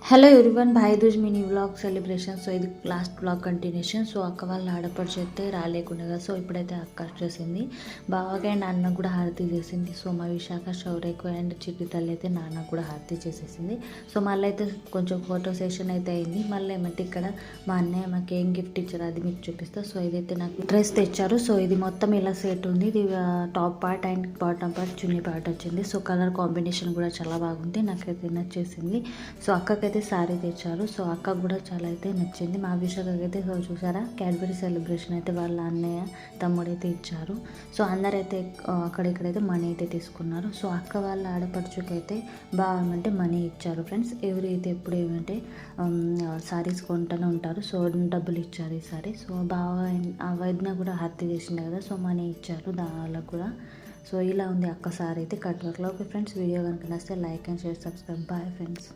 Hello everyone, Bhai Dooj mini vlog celebration. So ఇది last vlog continuation. So అక్క వాళ్ళ ఆడపడుచు అయితే రాలేకుండా కదా, సో ఇప్పుడైతే అక్క వచ్చేసింది. బావగా అండ్ అన్న కూడా హారతి చేసింది. సో మా విశాఖ శౌర్యకు అండ్ చిట్టి తల్లి అయితే నాన్న కూడా హారతి చేసేసింది. సో మళ్ళీ అయితే కొంచెం ఫోటో సెషన్ అయితే అయింది. మళ్ళీ ఏమంటే ఇక్కడ మా అన్నయ్య మాకు ఏం గిఫ్ట్ ఇచ్చారు అది మీకు చూపిస్తా. సో ఇదైతే నాకు డ్రెస్ తెచ్చారు. సో ఇది మొత్తం ఇలా సెట్ ఉంది. ఇది top part and bottom part chunni part వచ్చింది. సో కలర్ కాంబినేషన్ కూడా చాలా బాగుంది, నాకైతే నచ్చేసింది. సో అక్కకైతే శారీ తెచ్చారు. సో అక్క కూడా చాలా అయితే నచ్చింది. మా విశాఖకి అయితే సో చూసారా, క్యాడ్బరీ సెలబ్రేషన్ అయితే వాళ్ళ అన్నయ్య తమ్ముడైతే ఇచ్చారు. సో అందరైతే అక్కడిక్కడైతే మనీ అయితే తీసుకున్నారు. సో అక్క వాళ్ళ ఆడపడుచుకి అయితే బాగా మనీ ఇచ్చారు ఫ్రెండ్స్. ఎవరు అయితే ఎప్పుడు ఏమంటే సారీస్ కొంటూనే ఉంటారు. సో డబ్బులు ఇచ్చారు ఈసారి. సో బాగా ఆ వైద్య కూడా హత్య చేసింది కదా, సో మనీ ఇచ్చారు వాళ్ళకు కూడా. సో ఇలా ఉంది అక్క సారీ అయితే కట్ వర్క్లో. ఓకే ఫ్రెండ్స్, వీడియో కనుక నచ్చితే like and share, subscribe. Bye friends.